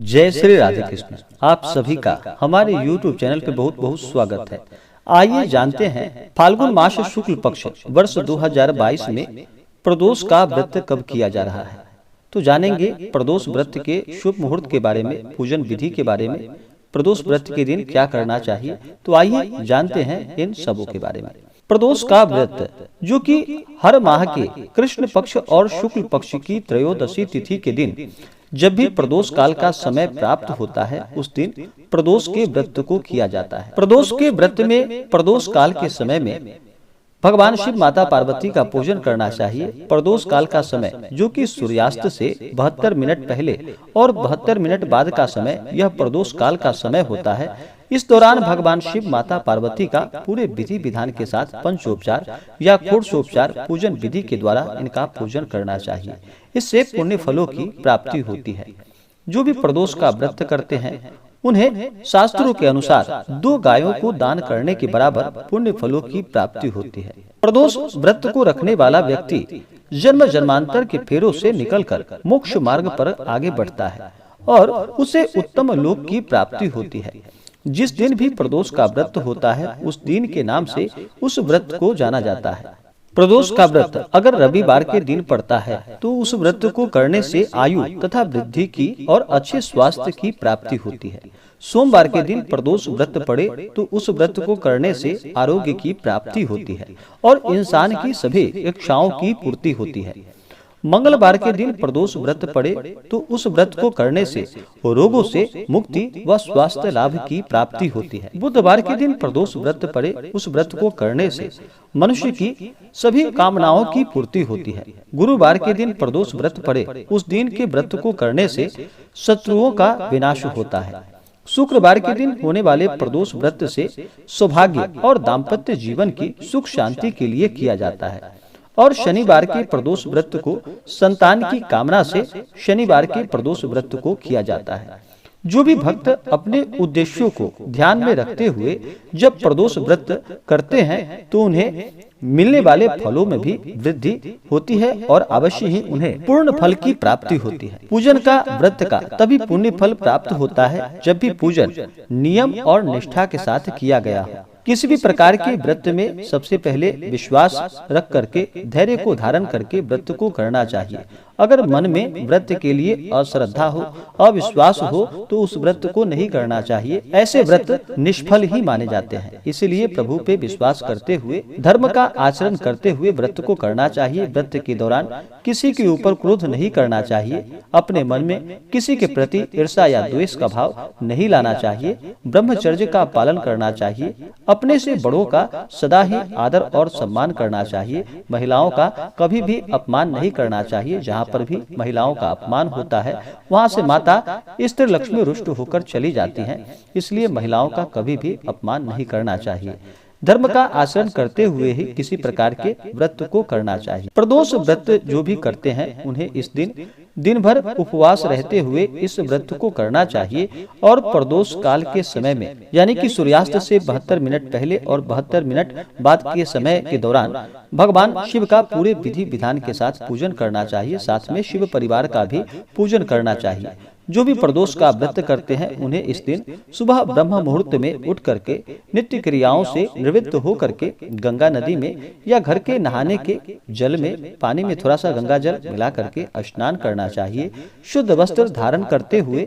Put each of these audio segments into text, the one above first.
जय श्री राधे कृष्ण। आप सभी का हमारे YouTube चैनल पे बहुत बहुत स्वागत है। आइए जानते हैं फाल्गुन मास शुक्ल पक्ष वर्ष 2022 में प्रदोष का व्रत कब किया जा रहा है। तो जानेंगे प्रदोष व्रत के शुभ मुहूर्त के बारे में, पूजन विधि के बारे में, प्रदोष व्रत के दिन क्या करना चाहिए। तो आइए जानते हैं इन सबों के बारे में। प्रदोष का व्रत जो कि हर माह के कृष्ण पक्ष और शुक्ल पक्ष की त्रयोदशी तिथि के दिन जब भी प्रदोष काल का समय प्राप्त होता है, उस दिन प्रदोष के व्रत को किया जाता है। प्रदोष के व्रत में प्रदोष काल के समय में भगवान शिव माता पार्वती का पूजन करना चाहिए। प्रदोष काल का समय जो कि सूर्यास्त से 72 मिनट पहले और 72 मिनट बाद का समय, यह प्रदोष काल का समय होता है। इस दौरान भगवान शिव माता पार्वती का पूरे विधि विधान के साथ पंचोपचार या षोडशोपचार पूजन विधि के द्वारा इनका पूजन करना चाहिए। इससे पुण्य फलों की प्राप्ति होती है। जो भी प्रदोष का व्रत करते हैं उन्हें शास्त्रों के अनुसार 2 गायों को दान करने के बराबर पुण्य फलों की प्राप्ति होती है। प्रदोष व्रत को रखने वाला व्यक्ति जन्म जन्मांतर के फेरों से निकलकर मोक्ष मार्ग पर आगे बढ़ता है और उसे उत्तम लोक की प्राप्ति होती है। जिस दिन भी प्रदोष का व्रत होता है उस दिन के नाम से उस व्रत को जाना जाता है। प्रदोष का व्रत अगर रविवार के दिन पड़ता है तो उस व्रत को करने से आयु तथा वृद्धि की और अच्छे स्वास्थ्य की प्राप्ति होती है। सोमवार के दिन प्रदोष व्रत पड़े तो उस व्रत को करने से आरोग्य की प्राप्ति होती है और इंसान की सभी इच्छाओं की पूर्ति होती है। मंगलवार के दिन प्रदोष व्रत पड़े तो उस व्रत को करने से रोगों से मुक्ति व स्वास्थ्य लाभ की प्राप्ति होती है। बुधवार के दिन प्रदोष व्रत पड़े, उस व्रत को करने से मनुष्य की सभी कामनाओं की पूर्ति होती है। गुरुवार के दिन प्रदोष व्रत पड़े, उस दिन के व्रत को करने से शत्रुओं का विनाश होता है। शुक्रवार के दिन होने वाले प्रदोष व्रत से सौभाग्य और दाम्पत्य जीवन की सुख शांति के लिए किया जाता है। और शनिवार के प्रदोष व्रत को संतान की कामना से शनिवार के प्रदोष व्रत को किया जाता है। जो भी भक्त अपने उद्देश्यों को ध्यान में रखते हुए जब प्रदोष व्रत करते हैं तो उन्हें मिलने वाले फलों में भी वृद्धि होती है और अवश्य ही उन्हें पूर्ण फल की प्राप्ति होती है। पूजन का व्रत का तभी पुण्य फल प्राप्त होता है जब भी पूजन नियम और निष्ठा के साथ किया गया हो। किसी भी प्रकार के व्रत में सबसे पहले विश्वास रख करके धैर्य को धारण करके व्रत को करना चाहिए। अगर मन में व्रत के लिए अश्रद्धा हो, अविश्वास हो तो उस व्रत को नहीं करना चाहिए। ऐसे व्रत निष्फल ही माने जाते हैं। इसलिए प्रभु पे विश्वास करते हुए धर्म का आचरण करते हुए व्रत को करना चाहिए। व्रत के दौरान किसी के ऊपर क्रोध नहीं करना चाहिए। अपने मन में किसी के प्रति ईर्ष्या या द्वेष का भाव नहीं लाना चाहिए। ब्रह्मचर्य का पालन करना चाहिए। अपने से बड़ों का सदा ही आदर और सम्मान करना चाहिए। महिलाओं का कभी भी अपमान नहीं करना चाहिए। जहाँ पर भी महिलाओं का अपमान होता है वहाँ से माता स्त्री लक्ष्मी रुष्ट होकर चली जाती हैं। इसलिए महिलाओं का कभी भी अपमान नहीं करना चाहिए। धर्म का आचरण करते हुए ही किसी प्रकार के व्रत को करना चाहिए। प्रदोष व्रत जो भी करते हैं उन्हें इस दिन भर उपवास रहते हुए इस व्रत को करना चाहिए और प्रदोष काल के समय में यानी कि सूर्यास्त से 72 मिनट पहले और 72 मिनट बाद के समय के दौरान भगवान शिव का पूरे विधि विधान के साथ पूजन करना चाहिए। साथ में शिव परिवार का भी पूजन करना चाहिए। जो भी प्रदोष का व्रत करते हैं उन्हें इस दिन सुबह ब्रह्म मुहूर्त में उठ करके नित्य क्रियाओं से निवृत्त हो करके गंगा नदी में या घर के नहाने के जल में पानी में थोड़ा सा गंगा जल मिला करके स्नान करना चाहिए। शुद्ध वस्त्र धारण करते हुए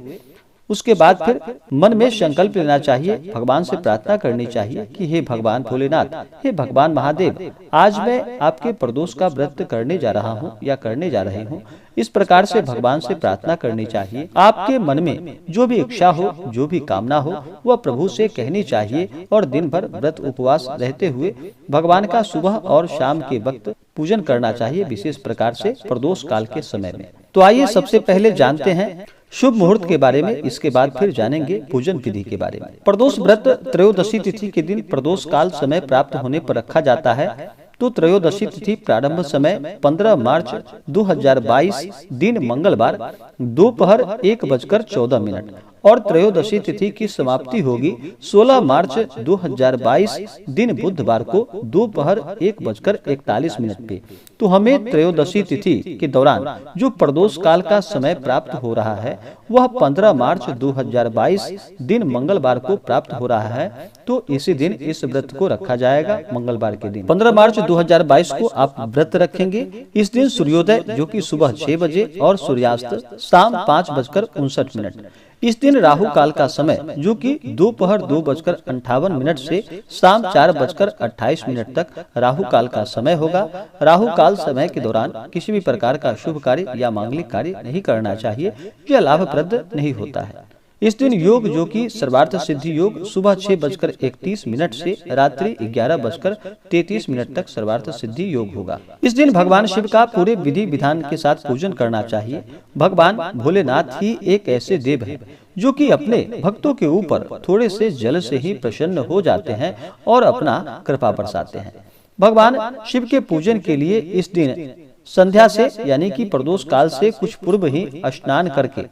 उसके बाद फिर मन में संकल्प लेना चाहिए, भगवान से प्रार्थना करनी चाहिए कि हे भगवान भोलेनाथ, हे भगवान महादेव, आज मैं आपके प्रदोष का व्रत करने जा रहा हूँ या करने जा रही हूँ। इस प्रकार से भगवान से प्रार्थना करनी चाहिए। आपके मन में जो भी इच्छा हो, जो भी कामना हो, वह प्रभु से कहनी चाहिए और दिन भर व्रत उपवास रहते हुए भगवान का सुबह और शाम के वक्त पूजन करना चाहिए, विशेष प्रकार से प्रदोष काल के समय में। तो आइए सबसे पहले जानते हैं शुभ मुहूर्त के बारे में, इसके बाद फिर जानेंगे पूजन विधि के बारे में। प्रदोष व्रत त्रयोदशी तिथि के दिन प्रदोष काल समय प्राप्त होने पर रखा जाता है। तो त्रयोदशी तिथि प्रारंभ समय 15 मार्च 2022 दिन मंगलवार दोपहर 1:14 और त्रयोदशी तिथि की समाप्ति होगी 16 मार्च 2022 दिन बुधवार को दोपहर 1:41 पे। तो हमें त्रयोदशी तिथि के दौरान जो प्रदोष काल का समय प्राप्त हो रहा है वह 15 मार्च 2022 दिन मंगलवार को प्राप्त हो रहा है। तो इसी दिन इस व्रत को रखा जाएगा। मंगलवार के दिन 15 मार्च 2022 को आप व्रत रखेंगे। इस दिन सूर्योदय जो कि सुबह 6 बजे और सूर्यास्त शाम 5:59। इस दिन राहु काल का समय जो कि दोपहर 2:58 से शाम 4:28 तक राहु काल का समय होगा। राहु काल समय के दौरान किसी भी प्रकार का शुभ कार्य या मांगलिक कार्य नहीं करना चाहिए, यह लाभप्रद नहीं होता है। इस दिन योग जो कि सर्वार्थ सिद्धि योग सुबह 6:31 से रात्रि 11:33 तक सर्वार्थ सिद्धि योग होगा। इस दिन भगवान शिव का पूरे विधि विधान के साथ पूजन करना चाहिए। भगवान भोलेनाथ ही एक ऐसे देव हैं जो कि अपने भक्तों के ऊपर थोड़े से जल से ही प्रसन्न हो जाते हैं और अपना कृपा बरसाते हैं। भगवान शिव के पूजन के लिए इस दिन संध्या से यानी कि प्रदोष काल से कुछ पूर्व ही स्नान करके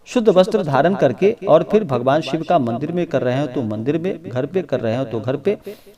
शुद्ध वस्त्र धारण करके और फिर भगवान शिव का मंदिर में कर रहे हो तो मंदिर में, घर पे कर रहे हो तो घर पे,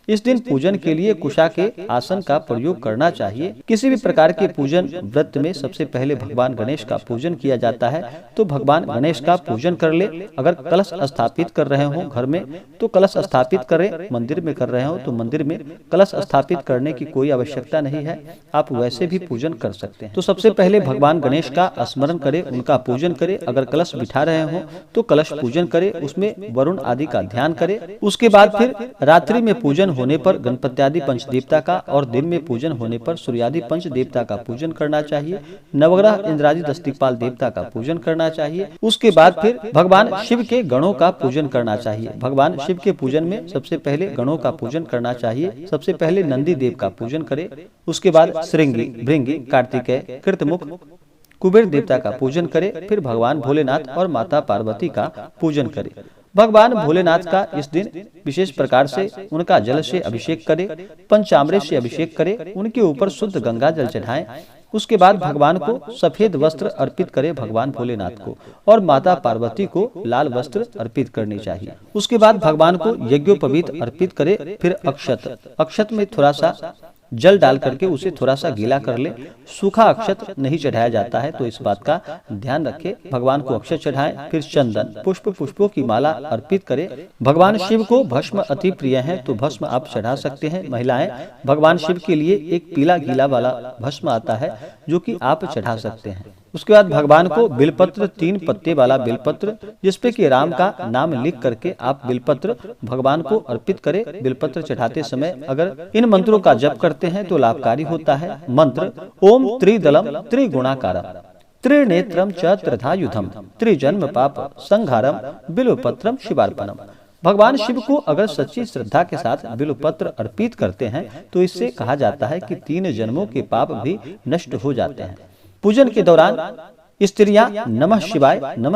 इस दिन पूजन के लिए कुशा के आसन का प्रयोग करना चाहिए। किसी भी प्रकार के पूजन व्रत में सबसे पहले भगवान गणेश का पूजन किया जाता है, तो भगवान गणेश का पूजन कर ले। अगर कलश स्थापित कर रहे हो घर में तो कलश स्थापित करें, मंदिर में कर रहे हो तो मंदिर में कलश स्थापित करने की कोई आवश्यकता नहीं है, आप वैसे भी पूजन कर सकते हैं। तो सबसे पहले भगवान गणेश का स्मरण करें, उनका पूजन करें। अगर कलश बिठा रहे हो तो कलश पूजन करें, उसमें वरुण आदि का ध्यान करें। उसके बाद फिर रात्रि में पूजन होने पर गणपत्यादि पंचदेवता का और दिन में पूजन होने पर सूर्यादि पंचदेवता का पूजन करना चाहिए। नवग्रह इंद्रादि 10 दिक्पाल देवता का पूजन करना चाहिए। उसके बाद फिर भगवान शिव के गणों का पूजन करना चाहिए। भगवान शिव के पूजन में सबसे पहले गणों का पूजन करना चाहिए। सबसे पहले नंदी देव का पूजन करें, उसके बाद श्रृंगी, भृंगी, कार्तिकेय, कृतमुख, कुबेर देवता का पूजन करें। फिर भगवान भोलेनाथ और माता पार्वती का पूजन करें। भगवान भोलेनाथ का इस दिन विशेष प्रकार से उनका जल से अभिषेक करें, पंचामृत से अभिषेक करें, उनके ऊपर शुद्ध गंगा जल चढ़ाएं। उसके बाद भगवान को सफेद वस्त्र अर्पित करें भगवान भोलेनाथ को, और माता पार्वती को लाल वस्त्र अर्पित करनी चाहिए। उसके बाद भगवान को यज्ञोपवीत अर्पित करें। फिर अक्षत में थोड़ा सा जल डाल करके उसे थोड़ा सा गीला कर ले। सूखा अक्षत नहीं चढ़ाया जाता है, तो इस बात का ध्यान रखें। भगवान को अक्षत चढ़ाएं। फिर चंदन, पुष्पों की माला अर्पित करें। भगवान शिव को भस्म अति प्रिय है, तो भस्म आप चढ़ा सकते हैं। महिलाएं भगवान शिव के लिए एक पीला गीला वाला भस्म आता है जो कि आप चढ़ा सकते हैं। उसके बाद भगवान को बिलपत्र, 3 पत्ते वाला बिलपत्र जिसपे कि राम का नाम लिख करके आप बिलपत्र भगवान को अर्पित करें। बिलपत्र चढ़ाते समय अगर इन मंत्रों का जप करते हैं तो लाभकारी होता है। मंत्र ओम त्रिदलम त्रिगुणाकारम त्रिनेत्रम च त्रिधायुधम त्रिजन्म पाप संहारम बिल्वपत्रम शिवार्पणम। भगवान शिव को अगर सच्ची श्रद्धा के साथ बिल्वपत्र अर्पित करते हैं तो इससे कहा जाता है कि 3 जन्मों के पाप भी नष्ट हो जाते हैं। पूजन के दौरान स्त्रियां नमः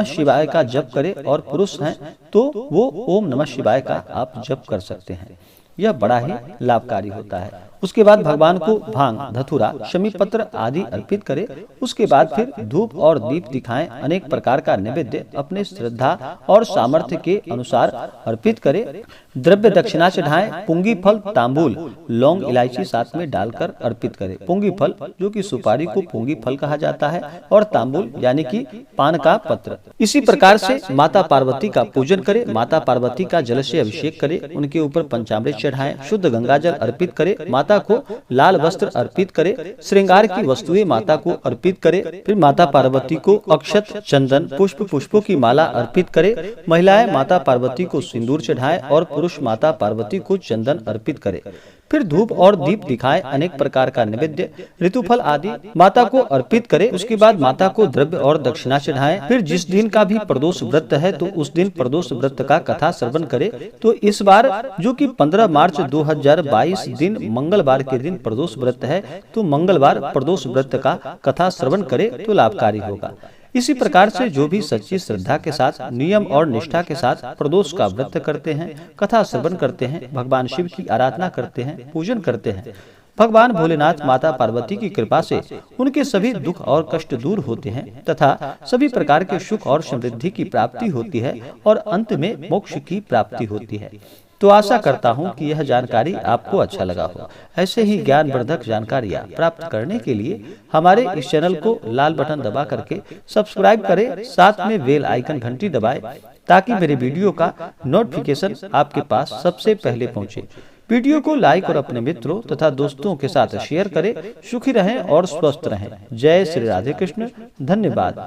शिवाय का जप करें, और पुरुष हैं तो वो ओम नमः शिवाय का आप जप कर सकते हैं। यह बड़ा ही लाभकारी होता है। उसके बाद भगवान को भांग, धतूरा, शमी पत्र आदि अर्पित करें। उसके बाद फिर धूप और दीप दिखाएं। अनेक प्रकार का नैवेद्य अपने श्रद्धा और सामर्थ्य के अनुसार अर्पित करें। द्रव्य दक्षिणा चढ़ाएं। पुंगी फल, तांबूल, लौंग, इलायची साथ में डालकर अर्पित करें। पुंगी फल जो कि सुपारी को पुंगी फल कहा जाता है, और तांबूल यानी कि पान का पत्र। इसी प्रकार से माता पार्वती का पूजन करें। माता पार्वती का जल से अभिषेक करें, उनके ऊपर पंचामृत चढ़ाएं, शुद्ध गंगा जल अर्पित करें। माता को लाल वस्त्र अर्पित करें। श्रृंगार की वस्तुएं माता को अर्पित करें। फिर माता पार्वती को अक्षत, चंदन, पुष्पों की माला अर्पित करें। महिलाएं माता पार्वती को सिंदूर चढ़ाएं और पुरुष माता पार्वती को चंदन अर्पित करें। फिर धूप और दीप दिखाएं। अनेक प्रकार का नैवेद्य, ऋतुफल आदि माता को अर्पित करें। उसके बाद माता को द्रव्य और दक्षिणा चढ़ाएं। फिर जिस दिन का भी प्रदोष व्रत है तो उस दिन प्रदोष व्रत का कथा श्रवण करें। तो इस बार जो कि 15 मार्च 2022 दिन मंगलवार के दिन प्रदोष व्रत है, तो मंगलवार प्रदोष व्रत का कथा श्रवण करें तो लाभकारी होगा। इसी प्रकार से जो भी सच्ची श्रद्धा के साथ, नियम और निष्ठा के साथ प्रदोष का व्रत करते हैं, कथा श्रवण करते हैं, भगवान शिव की आराधना करते हैं, पूजन करते हैं, भगवान भोलेनाथ माता पार्वती की कृपा से उनके सभी दुख और कष्ट दूर होते हैं तथा सभी प्रकार के सुख और समृद्धि की प्राप्ति होती है और अंत में मोक्ष की प्राप्ति होती है। तो आशा करता हूँ कि यह जानकारी आपको अच्छा लगा हो। ऐसे ही ज्ञानवर्धक जानकारियाँ प्राप्त करने के लिए हमारे इस चैनल को लाल बटन दबा करके सब्सक्राइब करें, साथ में बेल आइकन घंटी दबाएं ताकि मेरे वीडियो का नोटिफिकेशन आपके पास सबसे पहले पहुंचे। वीडियो को लाइक और अपने मित्रों तथा दोस्तों के साथ शेयर करें। सुखी रहें और स्वस्थ रहें। जय श्री राधे कृष्ण। धन्यवाद।